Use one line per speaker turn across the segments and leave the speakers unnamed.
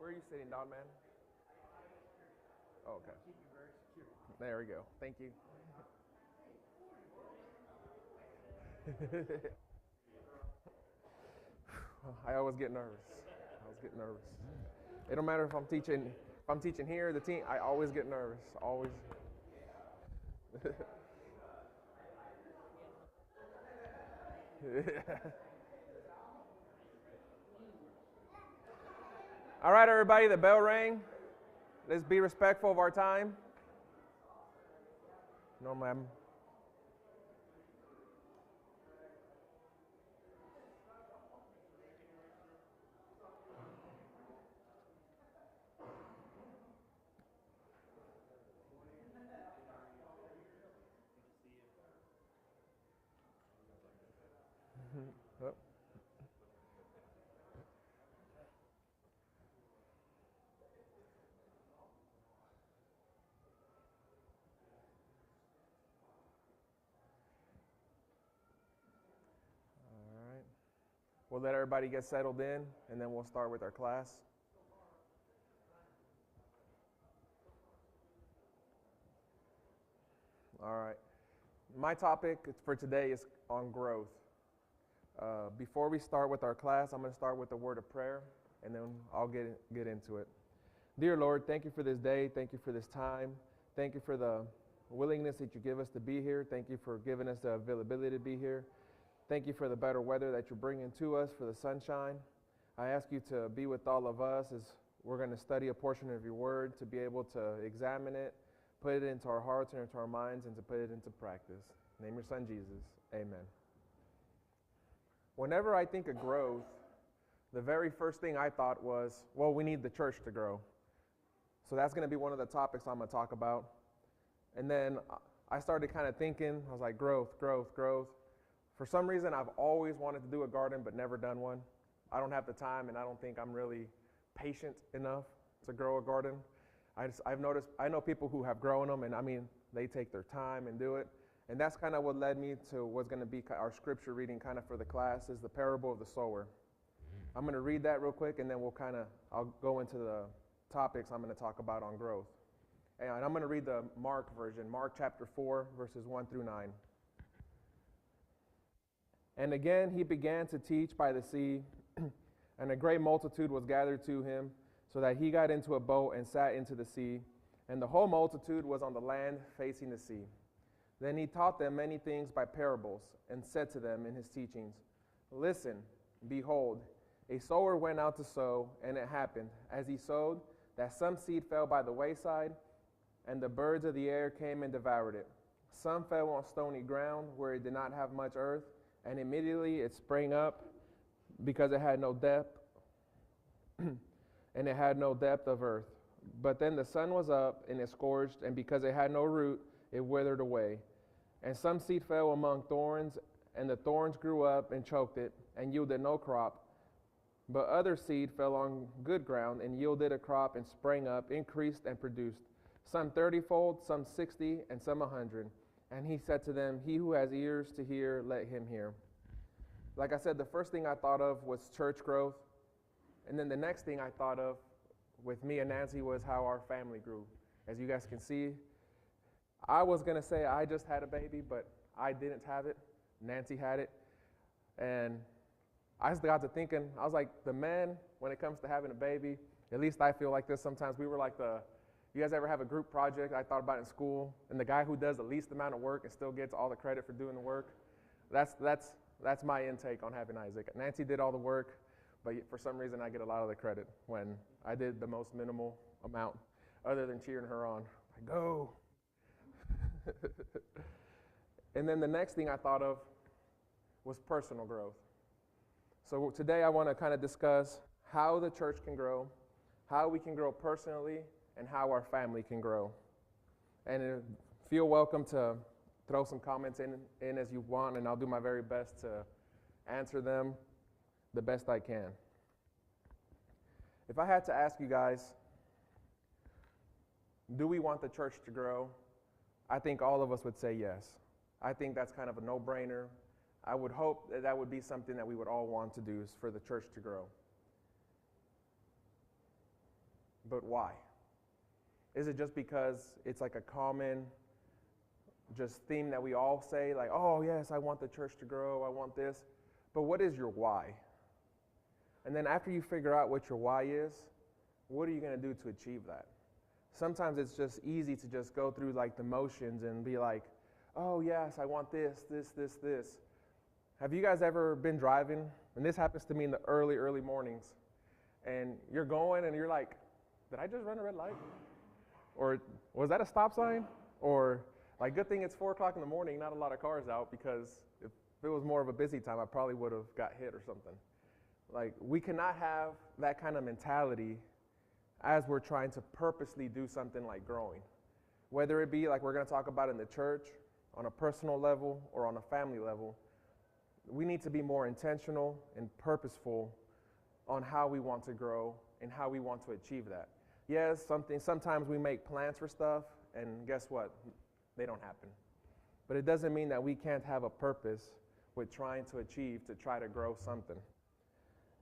Where are you sitting, Don Man? Oh, okay. There we go. Thank you. I always get nervous. It don't matter if I'm teaching. If I'm teaching here, the team, I always get nervous. Always. All right, everybody. The bell rang. Let's be respectful of our time. Normally, I'm. Oh. We'll let everybody get settled in, and then we'll start with our class. All right. My topic for today is on growth. Before we start with our class, I'm going to start with a word of prayer, and then I'll get into it. Dear Lord, thank you for this day. Thank you for this time. Thank you for the willingness that you give us to be here. Thank you for giving us the availability to be here. Thank you for the better weather that you're bringing to us, for the sunshine. I ask you to be with all of us as we're going to study a portion of your word, to be able to examine it, put it into our hearts and into our minds, and to put it into practice. In the name of your Son, Jesus. Amen. Whenever I think of growth, the very first thing I thought was, well, we need the church to grow. So that's going to be one of the topics I'm going to talk about. And then I started kind of thinking, I was like, growth. For some reason, I've always wanted to do a garden but never done one. I don't have the time, and I don't think I'm really patient enough to grow a garden. I've noticed, I know people who have grown them, and I mean, they take their time and do it. And that's kind of what led me to what's going to be our scripture reading kind of for the class, is the parable of the sower. I'm going to read that real quick, and then I'll go into the topics I'm going to talk about on growth. And I'm going to read the Mark version, Mark chapter 4, verses 1 through 9. And again he began to teach by the sea, and a great multitude was gathered to him, so that he got into a boat and sat into the sea, and the whole multitude was on the land facing the sea. Then he taught them many things by parables, and said to them in his teachings, Listen, behold, a sower went out to sow, and it happened, as he sowed, that some seed fell by the wayside, and the birds of the air came and devoured it. Some fell on stony ground, where it did not have much earth, and immediately it sprang up, because it had no depth, and it had no depth of earth. But then the sun was up, and it scorched, and because it had no root, it withered away. And some seed fell among thorns, and the thorns grew up and choked it, and yielded no crop. But other seed fell on good ground, and yielded a crop, and sprang up, increased, and produced, some 30-fold, some 60, and some 100. And he said to them, He who has ears to hear, let him hear. Like I said, the first thing I thought of was church growth. And then the next thing I thought of with me and Nancy was how our family grew. As you guys can see, I was going to say I just had a baby, but I didn't have it. Nancy had it. And I just got to thinking, I was like, the man, when it comes to having a baby, at least I feel like this sometimes, we were like you guys ever have a group project I thought about in school, and the guy who does the least amount of work and still gets all the credit for doing the work? That's my intake on having Isaac. Nancy did all the work, but for some reason I get a lot of the credit when I did the most minimal amount, other than cheering her on. Like, go! And then the next thing I thought of was personal growth. So today I want to kind of discuss how the church can grow, how we can grow personally, and how our family can grow. And feel welcome to throw some comments in as you want, and I'll do my very best to answer them the best I can. If I had to ask you guys, do we want the church to grow? I think all of us would say yes. I think that's kind of a no-brainer. I would hope that would be something that we would all want to do, is for the church to grow. But why? Is it just because it's like a common just theme that we all say, like, oh yes, I want the church to grow, I want this. But what is your why? And then after you figure out what your why is, what are you going to do to achieve that? Sometimes it's just easy to just go through like the motions and be like, oh yes, I want this. Have you guys ever been driving? And this happens to me in the early mornings. And you're going and you're like, did I just run a red light? Or was that a stop sign? Or like, good thing it's 4 o'clock in the morning, not a lot of cars out, because if it was more of a busy time, I probably would have got hit or something. Like, we cannot have that kind of mentality as we're trying to purposely do something like growing. Whether it be like we're going to talk about in the church, on a personal level, or on a family level, we need to be more intentional and purposeful on how we want to grow and how we want to achieve that. Yes, sometimes we make plans for stuff, and guess what? They don't happen. But it doesn't mean that we can't have a purpose with trying to achieve, to try to grow something.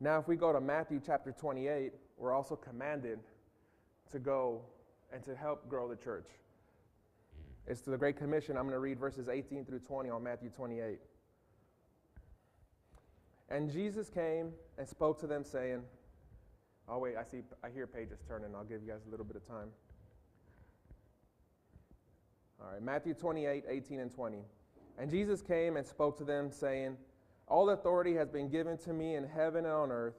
Now, if we go to Matthew chapter 28, we're also commanded to go and to help grow the church. It's to the Great Commission. I'm going to read verses 18 through 20 on Matthew 28. And Jesus came and spoke to them, saying, oh wait, I hear pages turning. I'll give you guys a little bit of time. All right, Matthew 28, 18 and 20. And Jesus came and spoke to them, saying, all authority has been given to me in heaven and on earth.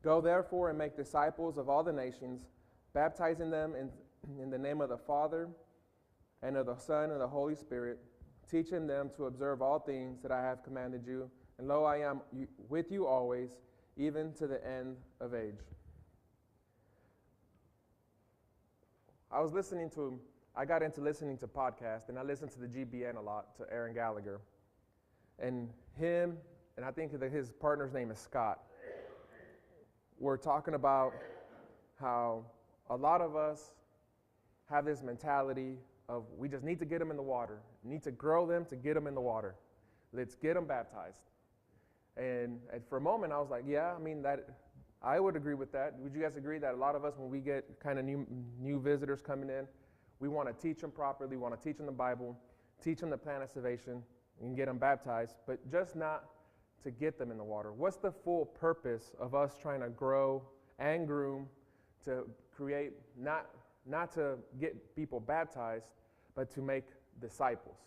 Go therefore and make disciples of all the nations, baptizing them in the name of the Father and of the Son and the Holy Spirit, teaching them to observe all things that I have commanded you. And lo, I am with you always, even to the end of age. I got into listening to podcasts, and I listened to the GBN a lot, to Aaron Gallagher. And him, and I think that his partner's name is Scott, we're talking about how a lot of us have this mentality of we just need to get them in the water, need to grow them to get them in the water. Let's get them baptized. And for a moment, I was like, yeah, I would agree with that. Would you guys agree that a lot of us, when we get kind of new visitors coming in, we want to teach them properly, want to teach them the Bible, teach them the plan of salvation, and get them baptized, but just not to get them in the water? What's the full purpose of us trying to grow and groom to create, not to get people baptized, but to make disciples?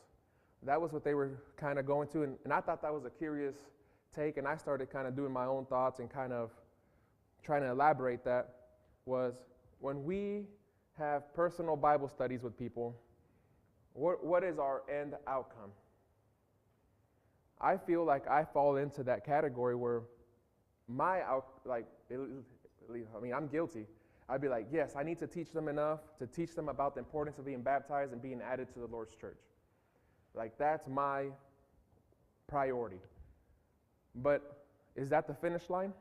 That was what they were kind of going to, and I thought that was a curious take, and I started kind of doing my own thoughts and kind of trying to elaborate that. Was when we have personal Bible studies with people, what is our end outcome? I feel like I fall into that category where I'm guilty. I'd be like, yes, I need to teach them enough to teach them about the importance of being baptized and being added to the Lord's church. Like, that's my priority. But is that the finish line?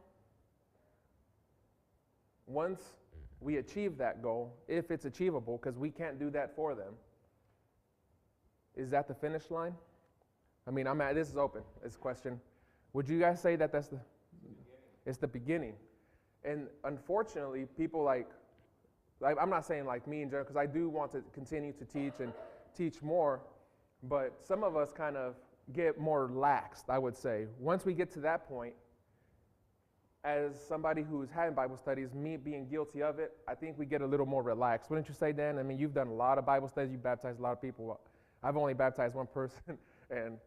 Once we achieve that goal, if it's achievable, because we can't do that for them, is that the finish line? This is open, this question. Would you guys say that it's the beginning? And unfortunately, people like I'm not saying like me in general, because I do want to continue to teach and teach more, but some of us kind of get more laxed, I would say. Once we get to that point, as somebody who's had Bible studies, me being guilty of it, I think we get a little more relaxed. Wouldn't you say, Dan? You've done a lot of Bible studies, you've baptized a lot of people. I've only baptized one person, and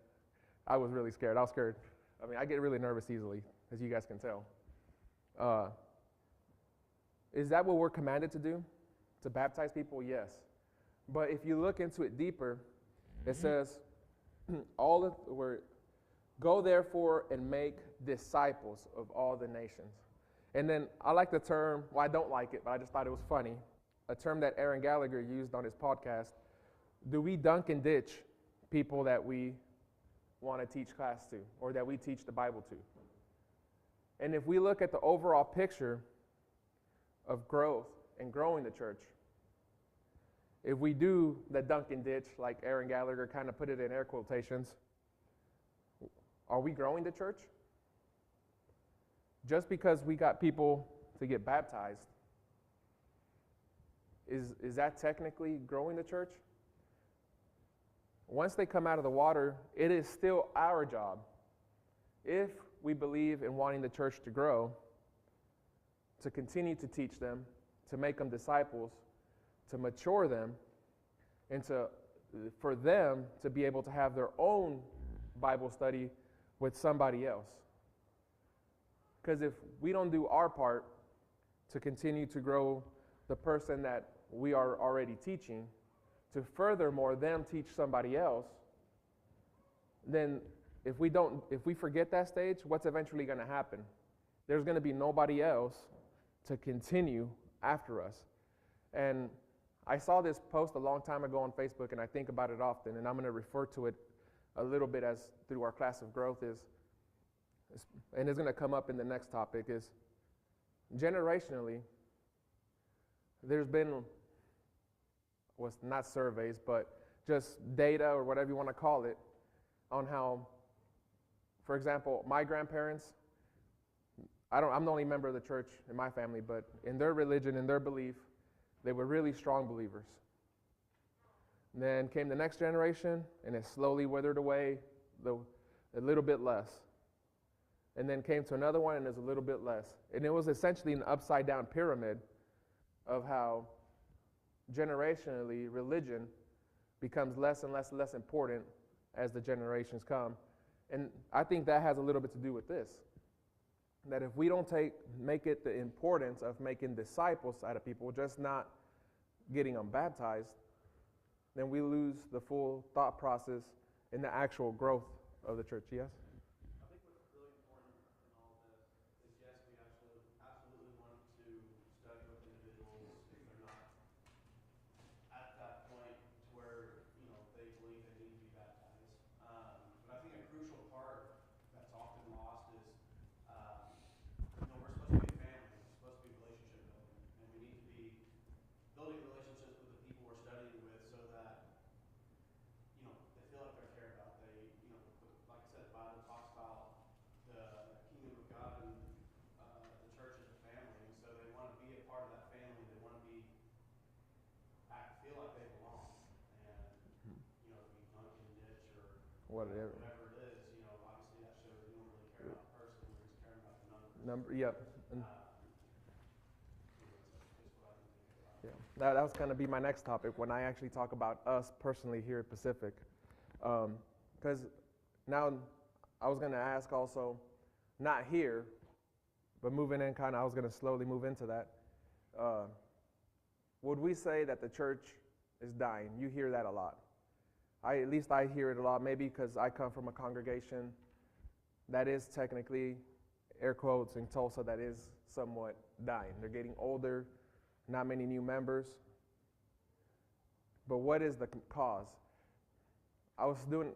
I was really scared. I was scared. I get really nervous easily, as you guys can tell. Is that what we're commanded to do? To baptize people? Yes. But if you look into it deeper, it says, go therefore and make disciples of all the nations. And then I like the term, I don't like it, but I just thought it was funny, a term that Aaron Gallagher used on his podcast. Do we dunk and ditch people that we want to teach class to, or that we teach the Bible to? And if we look at the overall picture of growth and growing the church, if we do the dunk and ditch, like Aaron Gallagher kind of put it in air quotations, are we growing the church? Just because we got people to get baptized, is that technically growing the church? Once they come out of the water, it is still our job, if we believe in wanting the church to grow, to continue to teach them, to make them disciples, to mature them, and for them to be able to have their own Bible study with somebody else. Because if we don't do our part to continue to grow the person that we are already teaching, to furthermore them teach somebody else, then if we forget that stage, what's eventually going to happen? There's going to be nobody else to continue after us. And I saw this post a long time ago on Facebook, and I think about it often, and I'm going to refer to it a little bit as through our class of growth and it's going to come up in the next topic, is generationally, there's been, not surveys, but just data or whatever you want to call it, on how, for example, my grandparents, I'm the only member of the church in my family, but in their religion, in their belief, they were really strong believers. And then came the next generation, and it slowly withered away a little bit less. And then came to another one, and there's a little bit less. And it was essentially an upside-down pyramid of how generationally religion becomes less and less and less important as the generations come. And I think that has a little bit to do with this. That if we don't make it the importance of making disciples out of people, just not getting them baptized, then we lose the full thought process and the actual growth of the church. Yes?
I think what's really important in all of this is, yes, we absolutely want to study with individuals if they're not at that point to where, they believe they need to be baptized. But I think a crucial part that's often lost is, we're supposed to be a family. We're supposed to be relationship building, and we need to be building relationships with the people we're studying with, so that they feel like they're cared about. They, like I said, the Bible talks about the kingdom of God and the church as a family, and so they want to be a part of that family. They want to feel like they belong, and if we dunk in a ditch or whatever it is, obviously that shows you don't really care about the person, you're just caring about the number.
Yep. Yeah, that was going to be my next topic when I actually talk about us personally here at Pacific. Because now I was going to ask also, not here, but moving in I was going to slowly move into that. Would we say that the church is dying? You hear that a lot. At least I hear it a lot, maybe because I come from a congregation that is technically, air quotes, in Tulsa, that is somewhat dying. They're getting older, not many new members. But what is the cause? I was doing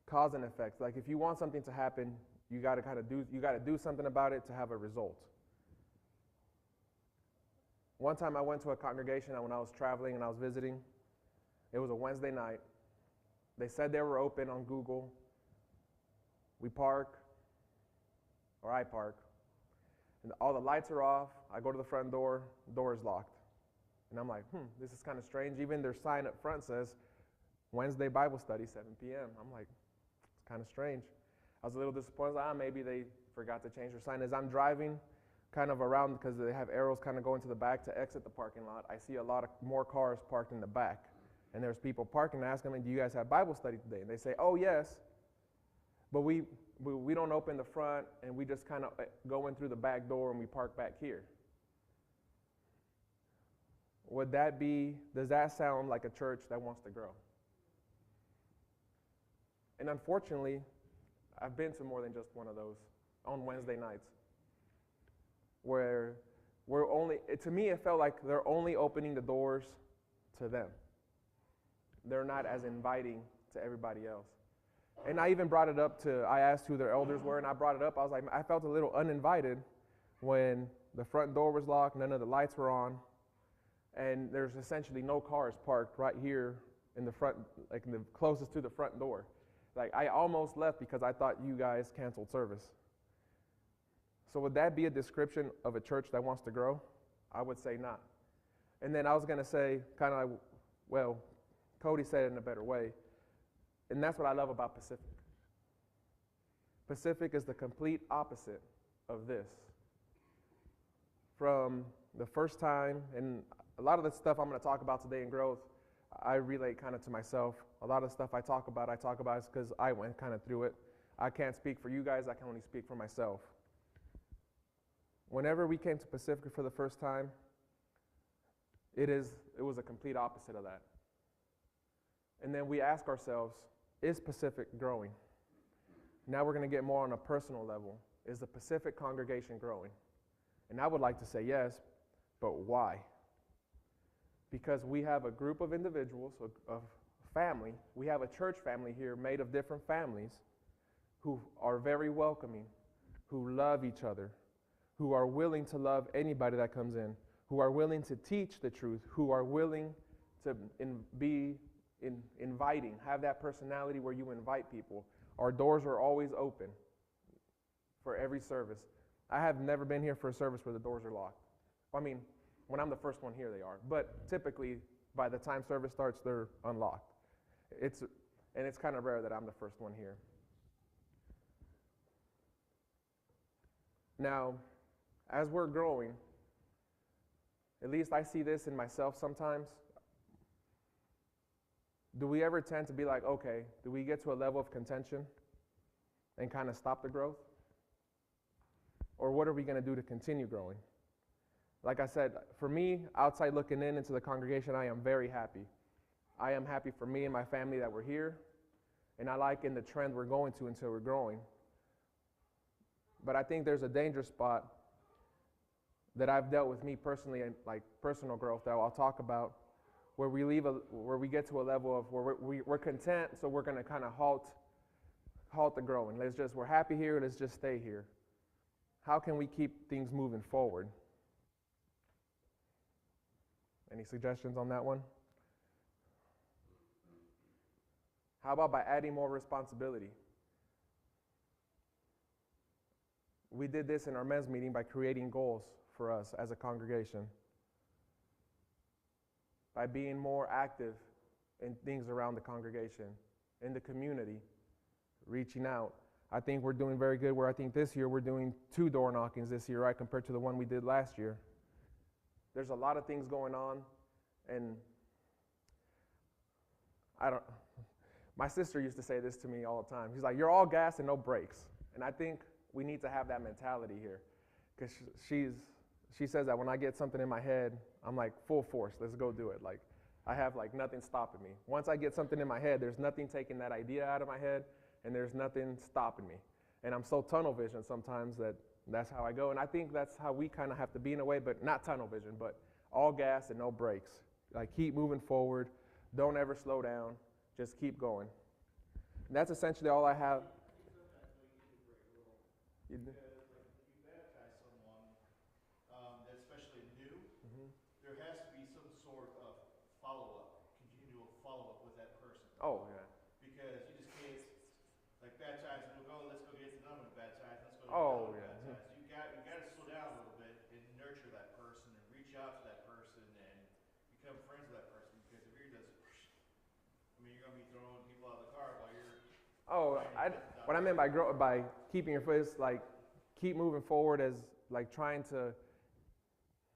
cause and effect. Like if you want something to happen, you got to do something about it to have a result. One time I went to a congregation when I was traveling and I was visiting. It was a Wednesday night. They said they were open on Google. We park, or I park, and all the lights are off. I go to the front door, door is locked. And I'm like, this is kind of strange. Even their sign up front says Wednesday Bible study, 7 p.m. I'm like, it's kind of strange. I was a little disappointed. Maybe they forgot to change their sign. As I'm driving kind of around, because they have arrows kind of going to the back to exit the parking lot, I see a lot of more cars parked in the back. And there's people parking. I ask them, do you guys have Bible study today? And they say, oh, yes. But we don't open the front, and we just kind of go in through the back door and we park back here. Does that sound like a church that wants to grow? And unfortunately, I've been to more than just one of those on Wednesday nights, where to me it felt like they're only opening the doors to them. They're not as inviting to everybody else. And I even brought it up I asked who their elders were, and I brought it up. I was like, I felt a little uninvited when the front door was locked, none of the lights were on, and there's essentially no cars parked right here in the front, like in the closest to the front door. Like I almost left because I thought you guys canceled service. So would that be a description of a church that wants to grow? I would say not. And then I was going to say, kind of like, well, Cody said it in a better way. And that's what I love about Pacific. Pacific is the complete opposite of this. From the first time, and a lot of the stuff I'm going to talk about today in growth, I relate kind of to myself. A lot of the stuff I talk about because I went kind of through it. I can't speak for you guys, I can only speak for myself. Whenever we came to Pacific for the first time, it was a complete opposite of that. And then we ask ourselves, is Pacific growing? Now we're going to get more on a personal level. Is the Pacific congregation growing? And I would like to say yes, but why? Because we have a group of individuals, a family. We have a church family here made of different families who are very welcoming, who love each other, who are willing to love anybody that comes in, who are willing to teach the truth, who are willing to be inviting, have that personality where you invite people. Our doors are always open for every service. I have never been here for a service where the doors are locked. I mean, when I'm the first one here, they are. But typically, by the time service starts, they're unlocked. It's kind of rare that I'm the first one here. Now, as we're growing, at least I see this in myself sometimes. Do we ever tend to be like, okay, do we get to a level of contention and kind of stop the growth? Or what are we going to do to continue growing? Like I said, for me, outside looking into the congregation, I am very happy. I am happy for me and my family that we're here, and I like in the trend we're going to until we're growing. But I think there's a danger spot that I've dealt with me personally, and like personal growth that I'll talk about, where we get to a level of where we're content, so we're going to kind of halt the growing. We're happy here, let's just stay here. How can we keep things moving forward? Any suggestions on that one? How about by adding more responsibility? We did this in our men's meeting by creating goals for us as a congregation. By being more active in things around the congregation, in the community, reaching out. I think we're doing very good where I think this year we're doing 2 door knockings this year, right, compared to the one we did last year. There's a lot of things going on, and my sister used to say this to me all the time. She's like, you're all gas and no brakes. And I think we need to have that mentality here, because she says that when I get something in my head, I'm like, full force, let's go do it. Like, I have like nothing stopping me. Once I get something in my head, there's nothing taking that idea out of my head, and there's nothing stopping me. And I'm so tunnel vision sometimes that's how I go. And I think that's how we kind of have to be in a way, but not tunnel vision, but all gas and no brakes. Like, keep moving forward. Don't ever slow down. Just keep going. And that's essentially all I have. You do? Oh, yeah.
Because you just can't, like, baptize and go, let's go get to know him, baptize, let's go
oh, yeah.
baptize. You got to slow down a little bit and nurture that person and reach out to that person and become friends with that person. Because if you're just, you're going to be throwing people out of the car while you're...
What I meant by keeping your foot is, like, keep moving forward as, like, trying to,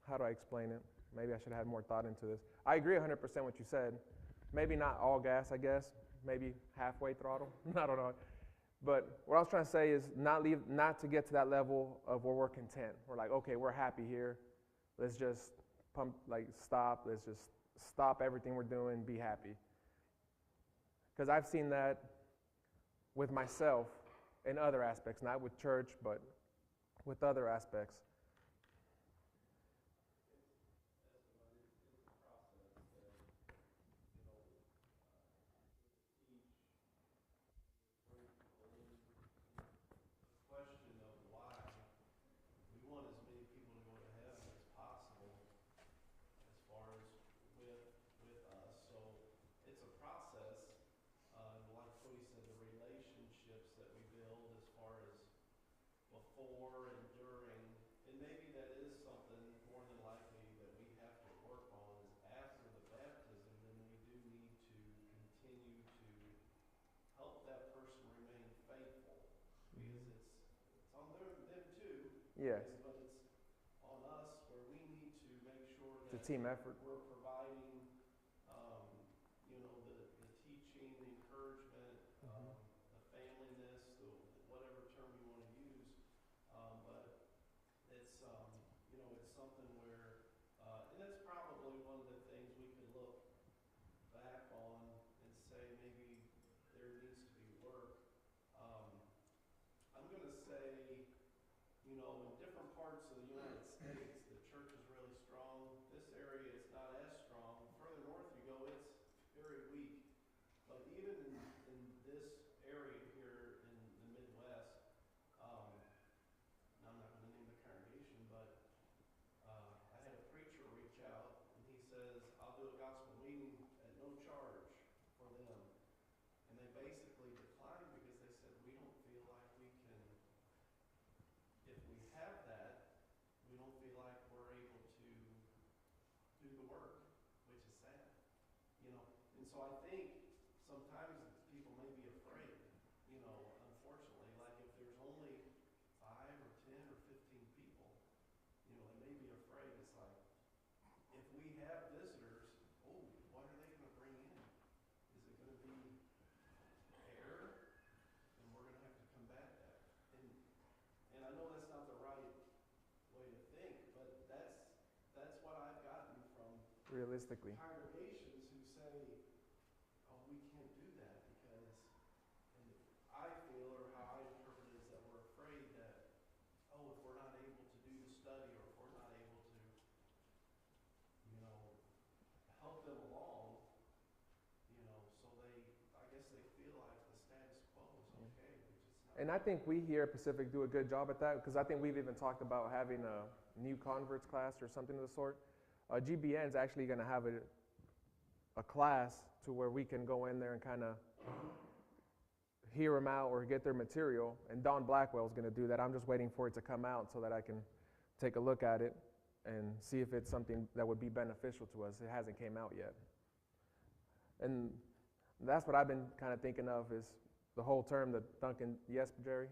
how do I explain it? Maybe I should have had more thought into this. I agree 100% what you said. Maybe not all gas, I guess. Maybe halfway throttle. I don't know. But what I was trying to say is not to get to that level of where we're content. We're like, okay, we're happy here. Let's just stop. Let's just stop everything we're doing, be happy. Because I've seen that with myself in other aspects, not with church, but with other aspects.
Before and during, and maybe that is something more than likely that we have to work on
Yes.
Okay, but it's on us where we need to make sure
It's a
that
team effort.
we're providing, the teaching, the encouragement, the familyness, whatever term you want to use. But it's, it's something where, and that's probably one of the things we could look back on and say maybe there needs to be work. I'm going to say, in different parts of the United States, the church is really strong. This area is not as strong. Further north you go, it's very weak. But even in this area here in the Midwest, and I'm not going to name the congregation, but I had a preacher reach out, and he says, I'll do a gospel meeting at no charge for them. And they basically declined because they said, we don't feel like we can, if we have that, we don't feel like we're able to do the work, which is sad. And so I think sometimes people may be afraid, unfortunately, like if there's only 5 or 10 or 15 people, they may be afraid. It's like, if we have visitors, what are they going to bring in? Is it going to be air? And we're going to have to combat that. And I know that's not the right way to think, but that's what I've gotten from
Realistically.
congregations who say, we can't do that because, and I feel, or how I interpret it, is that we're afraid that, if we're not able to do the study, or if we're not able to, help them along, so I guess they feel like the status quo is okay, which is not.
And I think we here at Pacific do a good job at that, because I think we've even talked about having a new converts class or something of the sort. GBN is actually going to have a class to where we can go in there and kind of hear them out or get their material. And Don Blackwell is going to do that. I'm just waiting for it to come out so that I can take a look at it and see if it's something that would be beneficial to us. It hasn't came out yet. And that's what I've been kind of thinking of is the whole term that Duncan, yes, Jerry?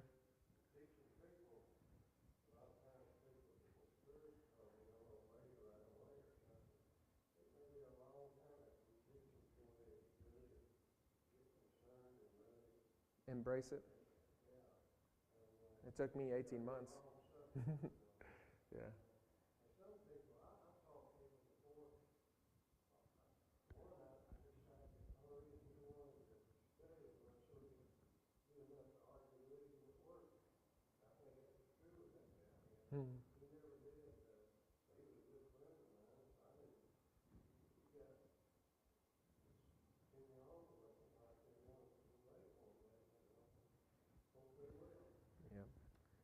Embrace it. It took me 18 months. Yeah.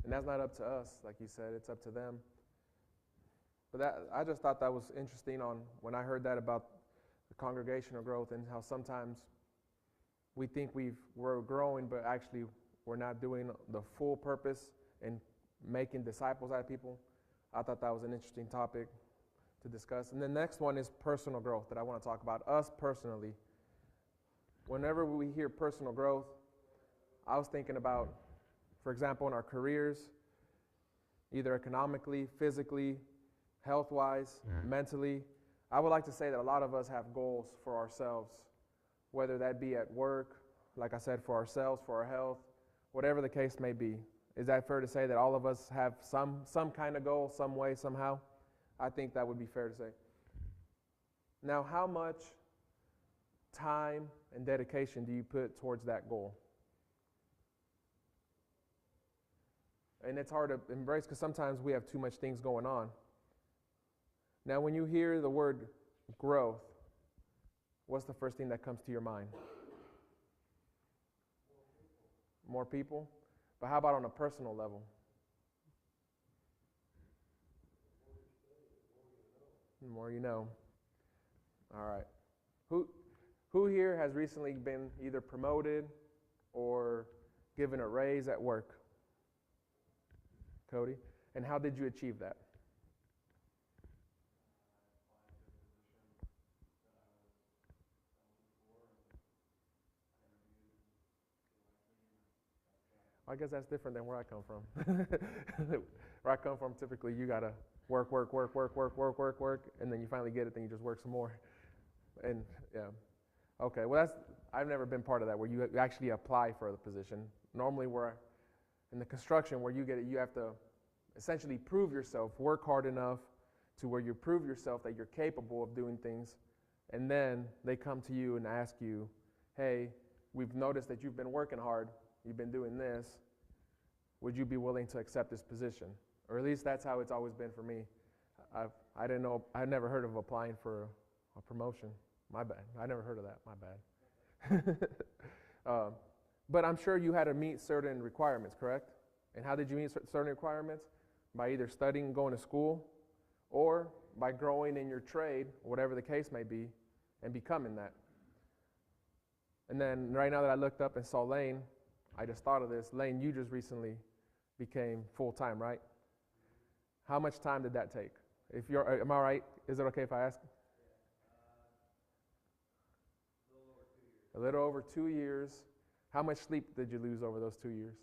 And that's not up to us, like you said, it's up to them. But I just thought that was interesting when I heard that about the congregational growth and how sometimes we think we're growing, but actually we're not doing the full purpose in making disciples out of people. I thought that was an interesting topic to discuss. And the next one is personal growth that I want to talk about, us personally. Whenever we hear personal growth, I was thinking about, for example, in our careers, either economically, physically, health-wise, mentally. I would like to say that a lot of us have goals for ourselves, whether that be at work, like I said, for ourselves, for our health, whatever the case may be. Is that fair to say that all of us have some kind of goal, some way, somehow? I think that would be fair to say. Now, how much time and dedication do you put towards that goal? And it's hard to embrace because sometimes we have too much things going on. Now, when you hear the word growth, what's the first thing that comes to your mind? More people? But how about on a personal level? The more you know. All right. Who here has recently been either promoted or given a raise at work? Cody? And how did you achieve that? I guess that's different than where I come from. Where I come from, typically you gotta work, and then you finally get it, then you just work some more. And yeah, okay. Well, I've never been part of that where you actually apply for the position. Normally, where in the construction where you get it, you have to essentially prove yourself, work hard enough to where you prove yourself that you're capable of doing things, and then they come to you and ask you, hey, we've noticed that you've been working hard, you've been doing this, would you be willing to accept this position? Or at least that's how it's always been for me. I didn't know, I never heard of applying for a promotion. My bad. I never heard of that. My bad. But I'm sure you had to meet certain requirements, correct? And how did you meet certain requirements? By either studying, going to school, or by growing in your trade, whatever the case may be, and becoming that. And then right now that I looked up and saw Lane, I just thought of this. Lane, you just recently became full-time, right? How much time did that take? Am I right? Is it okay if I ask? A little over 2 years. How much sleep did you lose over those 2 years?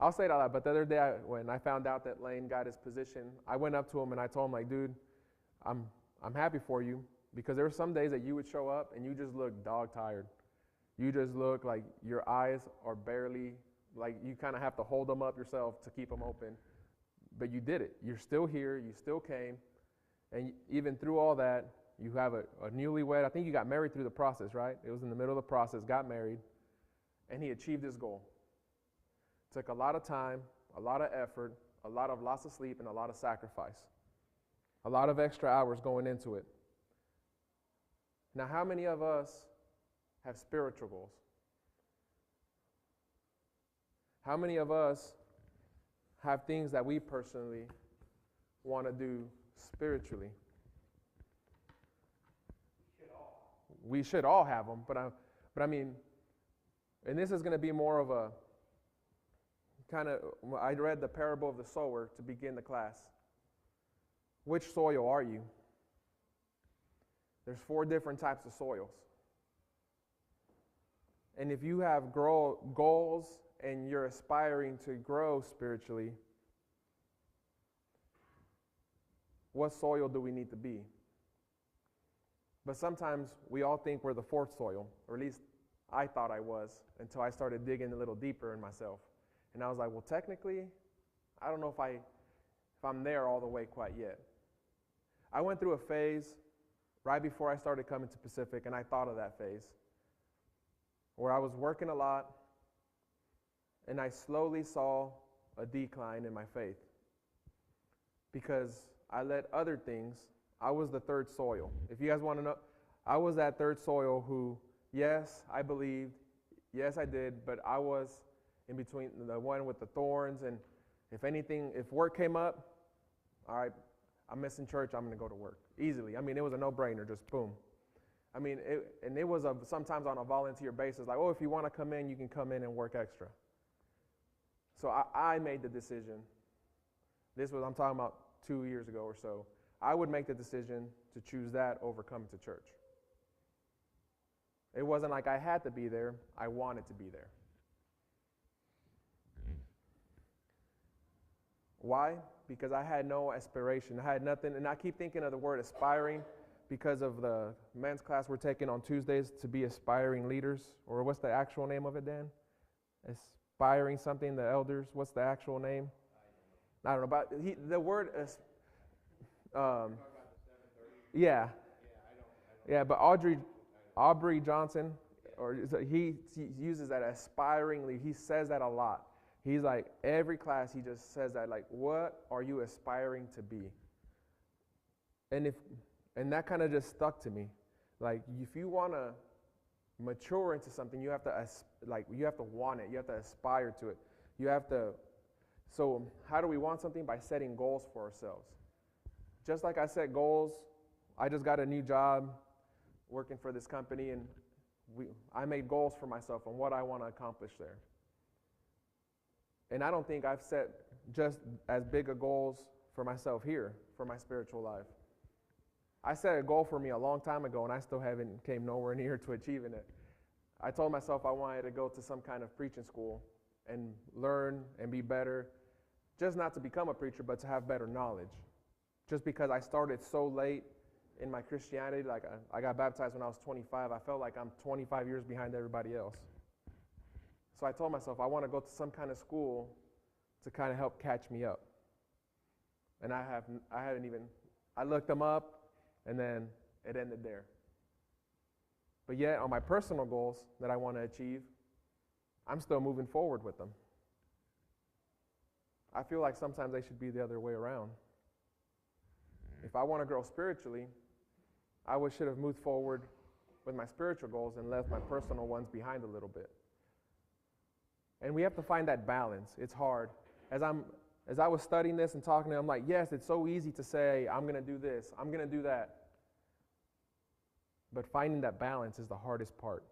I'll say it out loud, but the other day when I found out that Lane got his position, I went up to him and I told him, like, dude, I'm happy for you, because there were some days that you would show up and you just look dog tired. You just look like your eyes are barely, like you kind of have to hold them up yourself to keep them open. But you did it. You're still here. You still came. And even through all that, you have a newlywed. I think you got married through the process, right? It was in the middle of the process, got married, and he achieved his goal. Took a lot of time, a lot of effort, a lot of loss of sleep, and a lot of sacrifice. A lot of extra hours going into it. Now, how many of us have spiritual goals? How many of us have things that we personally want to do spiritually? We should all have them, but I mean, and this is going to be more of a kind of, I read the parable of the sower to begin the class. Which soil are you? There's 4 different types of soils. And if you have goals and you're aspiring to grow spiritually, what soil do we need to be? But sometimes we all think we're the 4th soil, or at least I thought I was, until I started digging a little deeper in myself. And I was like, well, technically, I don't know if I'm there all the way quite yet. I went through a phase right before I started coming to Pacific, and I thought of that phase, where I was working a lot, and I slowly saw a decline in my faith. Because I let other things, I was the 3rd soil. If you guys want to know, I was that 3rd soil who, yes, I believed, yes, I did, but I was in between the one with the thorns, and if work came up, all right, I'm missing church, I'm going to go to work. Easily. I mean, it was a no-brainer, just boom. I mean, it was sometimes on a volunteer basis, like, oh, if you want to come in, you can come in and work extra. So I made the decision. I'm talking about 2 years ago or so. I would make the decision to choose that over coming to church. It wasn't like I had to be there. I wanted to be there. Why? Because I had no aspiration. I had nothing. And I keep thinking of the word aspiring because of the men's class we're taking on Tuesdays to be aspiring leaders. Or what's the actual name of it, Dan? Aspiring something, the elders. What's the actual name? I don't know. But the word is... Yeah, but Aubrey Johnson, or he uses that aspiringly. He says that a lot. He's like, every class he just says that, like, what are you aspiring to be? And that kind of just stuck to me. Like, if you want to mature into something, you have to want it. You have to aspire to it. So how do we want something? By setting goals for ourselves. Just like I set goals, I just got a new job working for this company, and I made goals for myself on what I want to accomplish there. And I don't think I've set just as big a goals for myself here, for my spiritual life. I set a goal for me a long time ago, and I still haven't came nowhere near to achieving it. I told myself I wanted to go to some kind of preaching school and learn and be better, just not to become a preacher, but to have better knowledge. Just because I started so late in my Christianity, like I got baptized when I was 25, I felt like I'm 25 years behind everybody else. So I told myself I want to go to some kind of school to kind of help catch me up. And I looked them up, and then it ended there. But yet, on my personal goals that I want to achieve, I'm still moving forward with them. I feel like sometimes they should be the other way around. If I want to grow spiritually, I should have moved forward with my spiritual goals and left my personal ones behind a little bit. And we have to find that balance. It's hard. As I was studying this and talking to them, I'm like, yes, it's so easy to say, I'm going to do this, I'm going to do that. But finding that balance is the hardest part.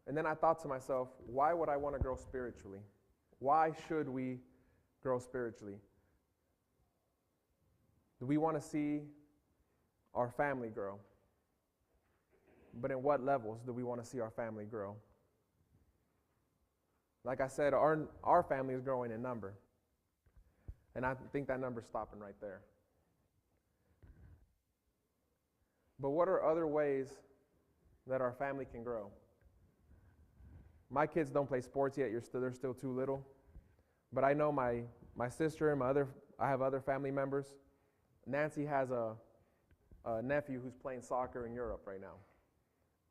And then I thought to myself, why would I want to grow spiritually? Why should we grow spiritually? Do we want to see our family grow? But in what levels do we want to see our family grow? Like I said, our family is growing in number. And I think that number's stopping right there. But what are other ways that our family can grow? My kids don't play sports yet. They're still too little. But I know my sister and I have other family members. Nancy has a nephew who's playing soccer in Europe right now.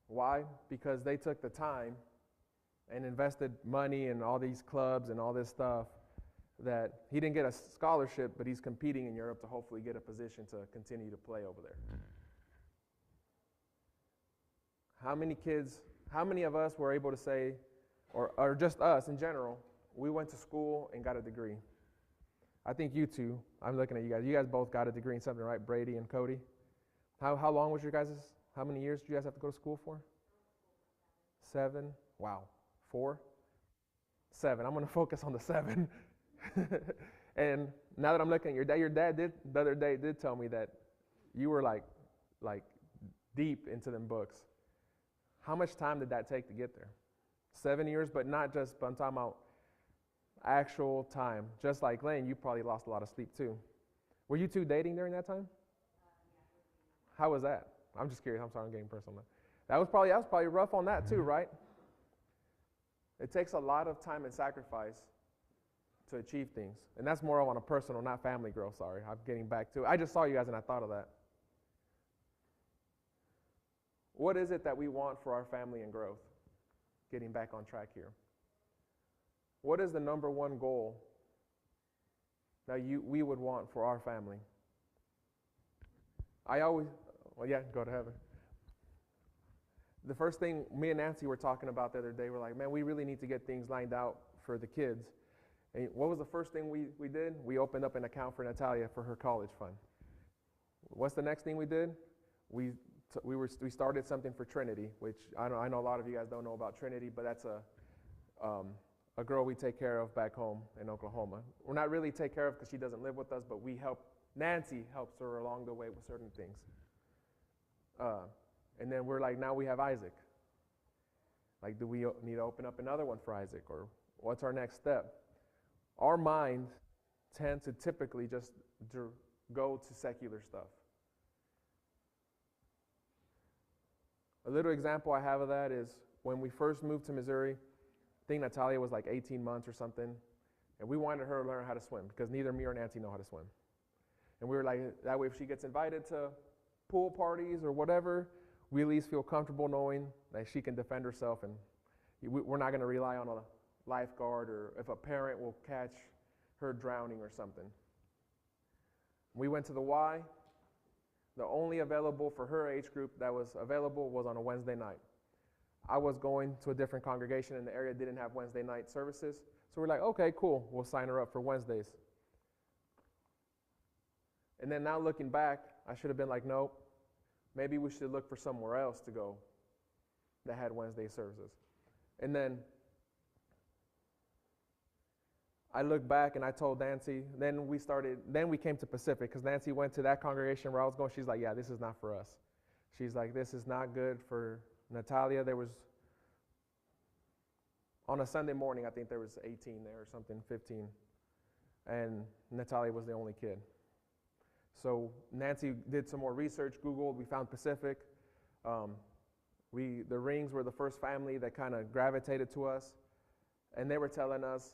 Why? Because they took the time and invested money in all these clubs and all this stuff that he didn't get a scholarship, but he's competing in Europe to hopefully get a position to continue to play over there. How many of us were able to say, or just us in general, we went to school and got a degree? I think you two, I'm looking at you guys. You guys both got a degree in something, right? Brady and Cody. How long was your guys', how many years did you guys have to go to school for? 7? Wow. 4? 7. I'm going to focus on the 7. And now that I'm looking at your dad did, the other day did tell me that you were like deep into them books. How much time did that take to get there? 7 years, but not just, but I'm talking about actual time. Just like Lane, you probably lost a lot of sleep too. Were you two dating during that time? How was that? I'm just curious. I'm sorry, I'm getting personal. That was probably rough on that too, right? It takes a lot of time and sacrifice to achieve things. And that's more on a personal, not family growth, sorry. I'm getting back to it. I just saw you guys and I thought of that. What is it that we want for our family and growth? Getting back on track here. What is the number one goal that we would want for our family? Go to heaven. The first thing me and Nancy were talking about the other day, we're like, man, we really need to get things lined out for the kids. And what was the first thing we did? We opened up an account for Natalia for her college fund. What's the next thing we did? We started something for Trinity, which I know a lot of you guys don't know about Trinity, but that's a girl we take care of back home in Oklahoma. We're not really take care of because she doesn't live with us, but Nancy helps her along the way with certain things. And then we're like, now we have Isaac. Like, do we need to open up another one for Isaac, or what's our next step? Our mind tends to typically just go to secular stuff. A little example I have of that is when we first moved to Missouri, I think Natalia was like 18 months or something, and we wanted her to learn how to swim because neither me or Nancy know how to swim. And we were like, that way if she gets invited to pool parties or whatever, we at least feel comfortable knowing that she can defend herself, and we're not going to rely on a lifeguard or if a parent will catch her drowning or something. We went to the Y. The only available for her age group that was available was on a Wednesday night. I was going to a different congregation in the area, didn't have Wednesday night services. So we're like, okay, cool, we'll sign her up for Wednesdays. And then now looking back, I should have been like, nope, maybe we should look for somewhere else to go that had Wednesday services. And then I look back and I told Nancy, then we came to Pacific because Nancy went to that congregation where I was going. She's like, yeah, this is not for us. She's like, this is not good for Natalia. There was, on a Sunday morning, I think there was 18 there or something, 15. And Natalia was the only kid. So Nancy did some more research, Googled, we found Pacific. The Rings were the first family that kind of gravitated to us. And they were telling us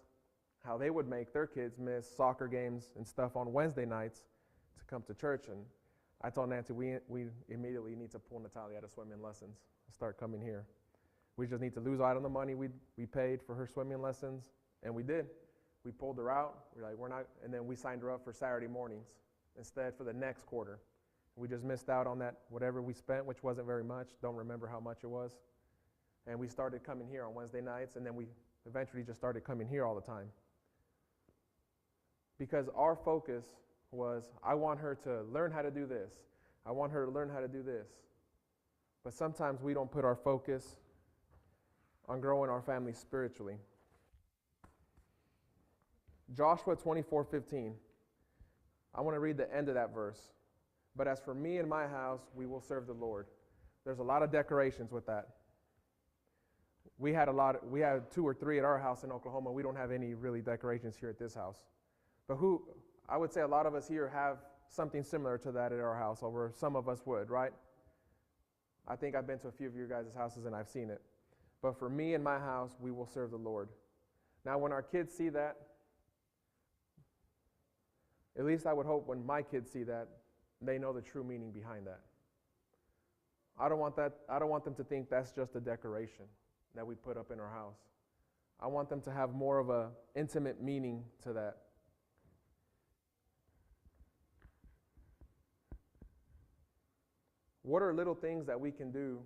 how they would make their kids miss soccer games and stuff on Wednesday nights to come to church. And I told Nancy, we immediately need to pull Natalia out of swimming lessons and start coming here. We just need to lose out on the money we paid for her swimming lessons, and we did. We pulled her out. We're not, and then we signed her up for Saturday mornings instead for the next quarter. We just missed out on that, whatever we spent, which wasn't very much. Don't remember how much it was. And we started coming here on Wednesday nights, and then we eventually just started coming here all the time. Because our focus was, I want her to learn how to do this. I want her to learn how to do this. But sometimes we don't put our focus on growing our family spiritually. Joshua 24:15. I want to read the end of that verse. But as for me and my house, we will serve the Lord. There's a lot of decorations with that. We had 2 or 3 at our house in Oklahoma. We don't have any really decorations here at this house. But I would say a lot of us here have something similar to that at our house, or some of us would, right? I think I've been to a few of your guys' houses and I've seen it. But for me and my house, we will serve the Lord. Now, when our kids see that, at least I would hope when my kids see that, they know the true meaning behind that. I don't want them to think that's just a decoration that we put up in our house. I want them to have more of an intimate meaning to that. What are little things that we can do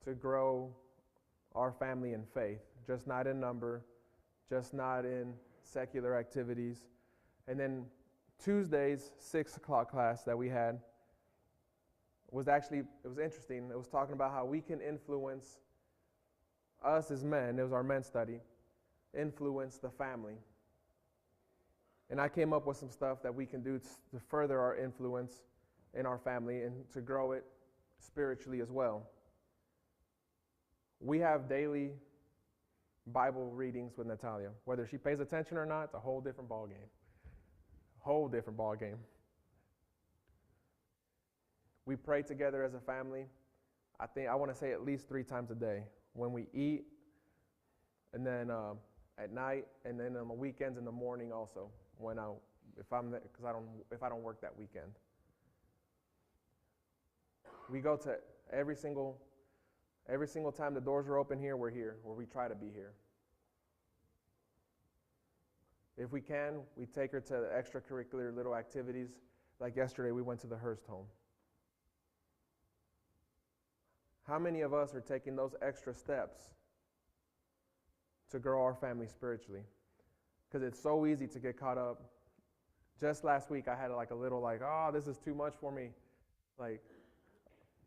to grow our family in faith? Just not in number, just not in secular activities. And then Tuesday's 6 o'clock class that we had was actually, it was interesting. It was talking about how we can influence us as men, it was our men's study, influence the family. And I came up with some stuff that we can do to further our influence in our family and to grow it spiritually as well. We have daily Bible readings with Natalia. Whether she pays attention or not, it's a whole different ball game. Whole different ball game. We pray together as a family. I want to say at least 3 times a day. When we eat, and then at night, and then on the weekends in the morning also. If I don't work that weekend. We go to every single time the doors are open here, we're here, or we try to be here. If we can, we take her to extracurricular little activities. Like yesterday, we went to the Hearst home. How many of us are taking those extra steps to grow our family spiritually? Because it's so easy to get caught up. Just last week, I had a little this is too much for me.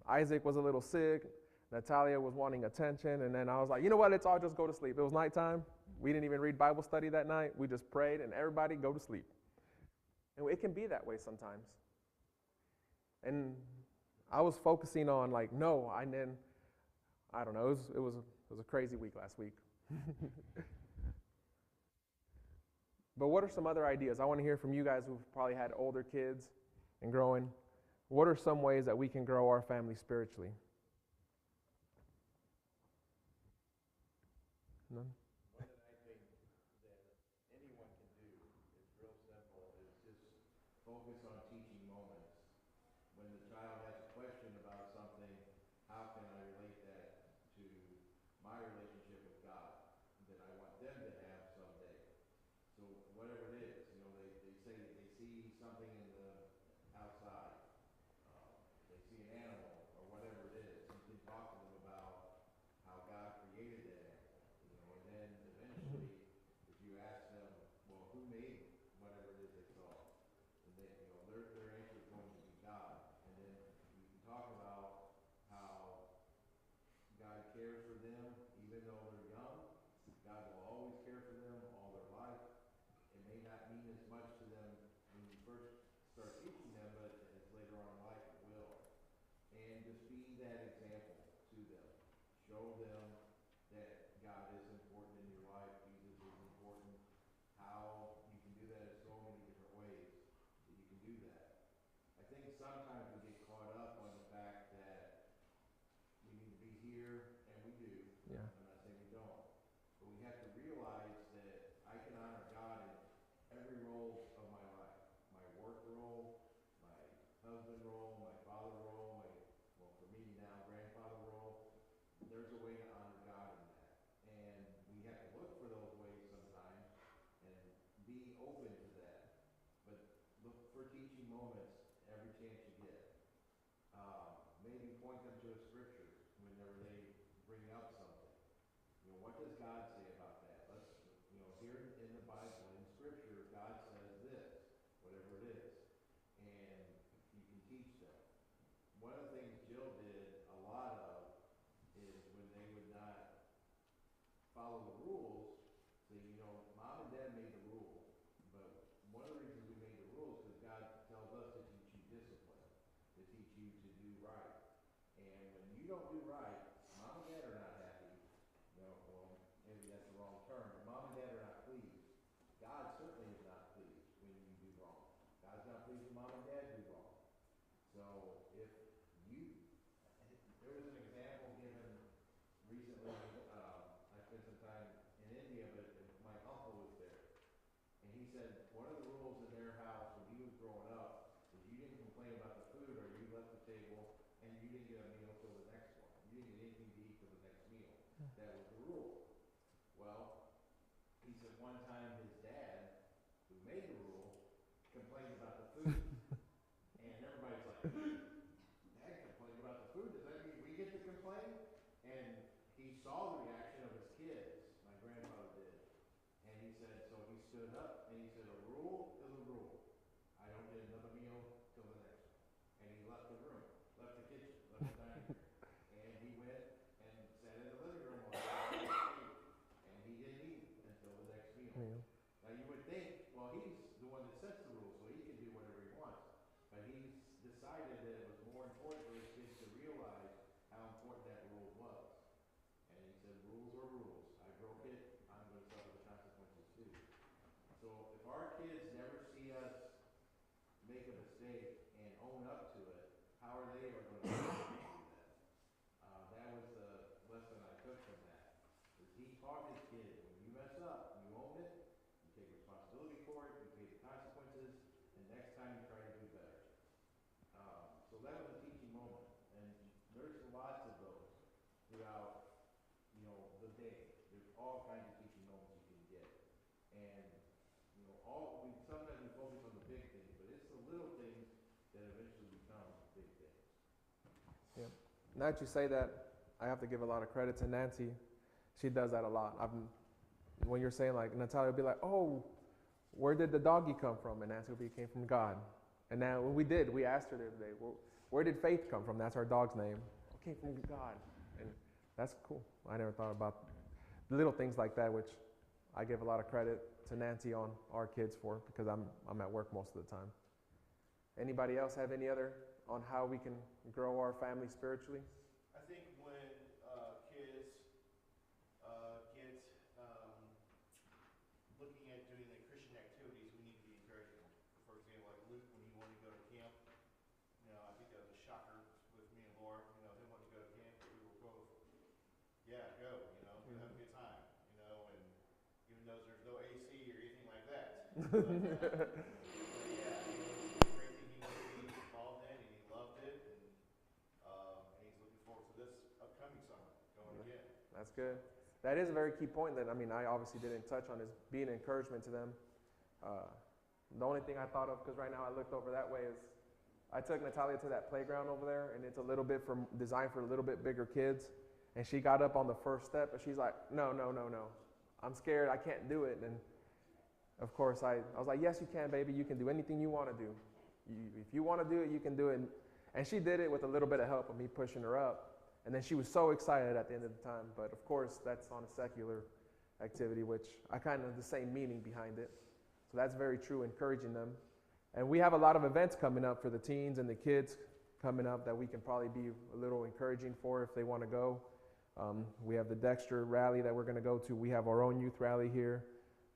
Isaac was a little sick. Natalia was wanting attention. And then I was like, you know what? Let's all just go to sleep. It was nighttime. We didn't even read Bible study that night. We just prayed and everybody go to sleep. And it can be that way sometimes. And I was focusing on no, and then, I don't know, it was a crazy week last week. But what are some other ideas? I want to hear from you guys who've probably had older kids and growing. What are some ways that we can grow our family spiritually? None?
One that I think that anyone can do is real simple, is just focus on teaching moments. When the child has a question about something, how can I relate that to my relationship with God that I want them to have someday? So whatever it is, they say they see something in the outside, they see an animal or whatever it is. You can talk to them about how God created that animal, and then eventually, if you ask them, well, who made whatever it is they saw, and then their answer is going to be God. And then show them that God is important in your life, Jesus is important. How you can do that in so many different ways that you can do that. I think sometimes we get caught up on the fact that we need to be here, and we do.
Yeah.
I'm not saying we don't. But we have to realize that I can honor God in every role of my life. My work role, my husband role, my father role, well, for me now, grandfather role. There's a way to honor God in that. And we have to look for those ways sometimes and be open to that. But look for teaching moments every chance you get. Maybe point them to a scripture whenever they bring up something. You know, what does God say about that? Here in the Bible, in scripture, God says this, whatever it is. And you can teach them. One of the things Jill did a lot of is when they would not follow the rules, say, mom and dad made the rule. But one of the reasons we made the rules is because God tells us to teach you discipline, to teach you to do right. And when you don't do right, mom and dad are not happy. Well, maybe that's the wrong term, but mom and dad are not pleased. God certainly is not pleased when you do wrong. God's not pleased when mom and dad do wrong. So there was an example given recently. I spent some time in India, but my uncle was there. And he said one of the rules in their house when he was growing up is you didn't complain about the food or you left the table and you didn't get a meal till the next one. You didn't get anything to eat till the next meal. That was the rule. Well, he said one time his dad, who made the rule, complained about the food. And everybody's like, Dad complained about the food. Does that mean we get to complain? And he saw the reaction of his kids. My grandfather did. And he said, so he stood up and he said, a rule is a rule. I don't get another meal till the next one. And he left the room, left the kitchen, left the dining room. And he went and sat in the living room while he ate. And he didn't eat until the next meal.
Yeah.
Now you would think, well, he's the one that sets the rules, so he can do whatever he wants. But he's decided that it was more important for his kids to realize how important that rule was. And he said, rules are rules. I broke it, I'm going to suffer the consequences too. So if our kids never see us make a mistake and own up to it, how are they ever going to do that? That was the lesson I took from that. He taught his kids, when you mess up, you own it, you take responsibility for it, you pay the consequences, and next time you try to do better. So that was a teaching moment, and there's lots of those throughout, the day. There's all kinds of teaching moments you can get, and sometimes we focus on the big things, but it's the little things that eventually become big things.
Yeah. Now that you say that, I have to give a lot of credit to Nancy. She does that a lot. When you're saying, like, Natalia will be like, oh, where did the doggy come from? And Nancy will be, it came from God. And now when we asked her the other day, where did Faith come from? That's our dog's name. It came from God. And that's cool. I never thought about the little things like that, which I give a lot of credit to Nancy on our kids for, because I'm at work most of the time. Anybody else have any other on how we can grow our family spiritually?
I think when kids get looking at doing the Christian activities, we need to be encouraging them. For example, like Luke, when he wanted to go to camp, I think that was a shocker with me and Laura. Him wanting to go to camp, but we were both, yeah, go. We'll have a good time. And even though there's no AC or anything like that, but yeah, it was a great thing he wanted to be involved in, and he loved it, and he's looking forward to this upcoming summer going again.
That's good. That is a very key point that, I obviously didn't touch on, is being an encouragement to them. The only thing I thought of, because right now I looked over that way, is I took Natalia to that playground over there, and it's a little bit designed for a little bit bigger kids. And she got up on the first step, and she's like, no. I'm scared. I can't do it. And of course, I was like, yes, you can, baby. You can do anything you want to do. If you want to do it, you can do it. And she did it with a little bit of help of me pushing her up. And then she was so excited at the end of the time. But of course, that's on a secular activity, which I kind of the same meaning behind it. So that's very true, encouraging them. And we have a lot of events coming up for the teens and the kids coming up that we can probably be a little encouraging for if they want to go. We have the Dexter rally that we're going to go to. We have our own youth rally here,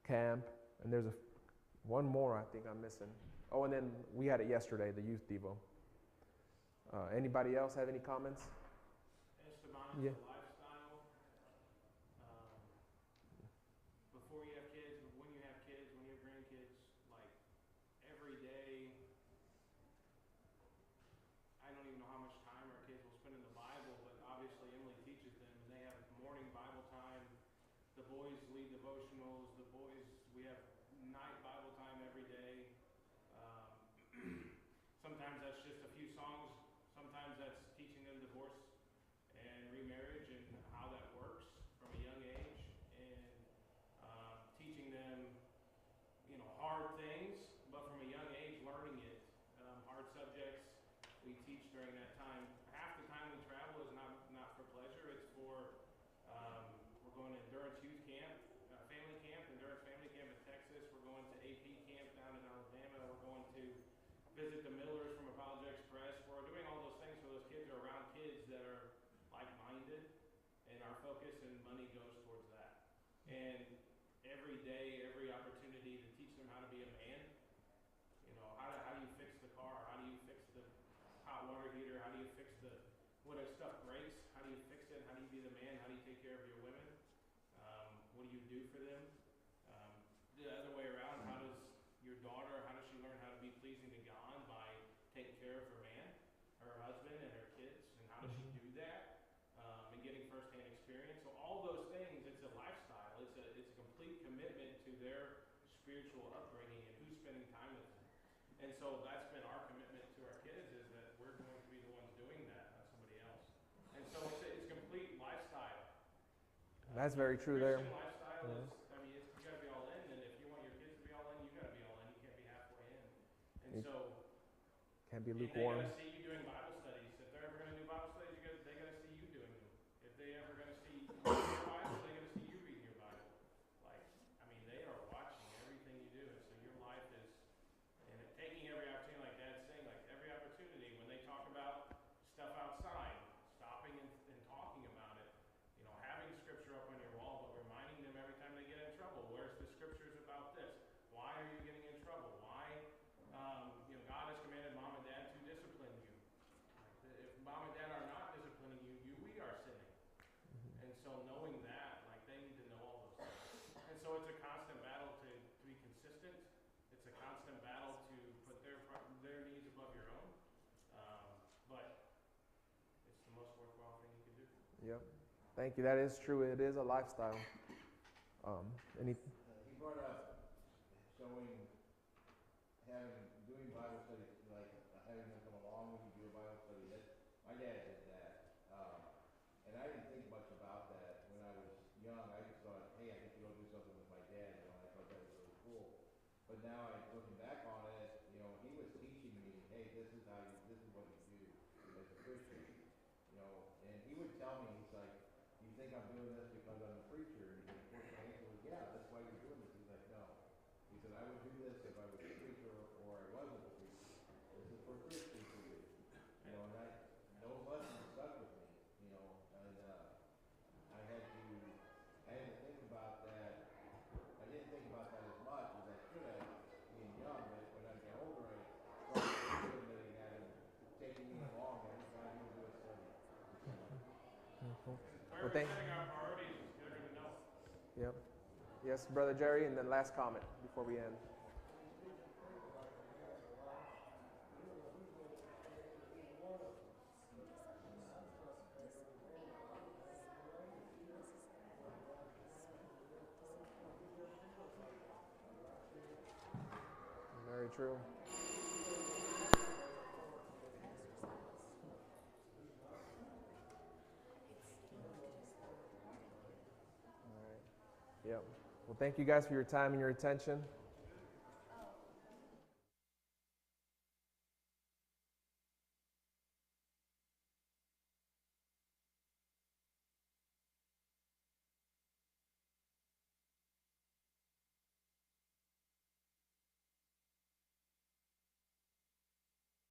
camp, and there's one more I think I'm missing. Oh, and then we had it yesterday, the youth devo. Anybody else have any comments?
Esteban,
Yeah.
the lifestyle. Before you have kids, when you have kids, when you have grandkids, like every day, I don't even know how much time our kids will spend in the Bible, but obviously Emily teaches them, and they have morning Bible time. The boys lead devotionals. The boys, we have night Bible time every day. Sometimes that's just a few songs. Sometimes that's teaching them divorce and remarriage and how that works from a young age, and teaching them, hard things, but from a young age, learning it. Hard subjects we teach during that time. Half the time we travel is not for pleasure. It's for we're going to endurance youth camp, family camp, endurance family camp in Texas. We're going to AP camp down in Alabama. We're going to visit the Millers from Apologia Express. We're doing all those things so those kids are around kids that are like-minded, and our focus and money goes towards that. And every day, every opportunity to teach them how to be a man. How do you fix the car? How do you fix the hot water heater? How do you fix when stuff breaks? How do you fix it? How do you be the man? How do you take care of your women? What do you do for them? The other way around, how does your daughter, how does she learn how to be pleasing to God by taking care of her man, her husband, and her kids? And how does she do that? And getting firsthand experience. So all those things, it's a lifestyle. It's a complete commitment to their spiritual upbringing and who's spending time with them. And so that's been our commitment to our kids, is that we're going to be the ones doing that, not somebody else. And so it's complete lifestyle.
That's very true there.
Christian lifestyle is, you got to be all in, and if you want your kids to be all in, you got to be all in. You can't be halfway in. And so
can't be
they
lukewarm.
got to see you doing Bible studies. If they're ever going to do Bible studies, they got to see you doing them. If they ever going to see you reading your Bible, they got to see you reading your Bible. They are watching everything you do, and so your life is, and taking every opportunity, like Dad's saying, like every opportunity, when they talk about stuff outside, stopping and talking about it, having scripture up on your wall, but reminding them every time they get in trouble, where's the scriptures about this? Why are you getting in trouble? Why, God has commanded mom and dad to discipline you. If mom and dad are not disciplining you, we are sinning. And so knowing that, they need to know all those things. And so it's a constant battle to be consistent. It's a constant battle to put their needs above your own. But it's the most worthwhile thing you can do.
Yep. Thank you. That is true. It is a lifestyle.
He brought up doing Bible studies, like having them come along when you do a Bible study. My dad did that. And I didn't think much about that when I was young. I just thought, hey, I get to go do something with my dad. I thought that was really cool. But now looking back on it, he was teaching me, hey, this is what you do as a Christian. And he would tell me, he's like, you think I'm doing this because I'm a preacher? And of course my answer was, yeah, that's why you're doing this. He's like, no. He said, I would do this if I was a preacher or I wasn't a preacher. This is for Christians to do. And those lessons stuck with me, and I had to think about that. I didn't think about that as much as I should have being young, but when I got older, I started implementing that and taking me along every time you do a study.
Well, thank you.
Our priorities is good to know.
Yep. Yes, Brother Jerry, and then last comment before we end. Very true. All right. Yep. Well, thank you guys for your time and your attention.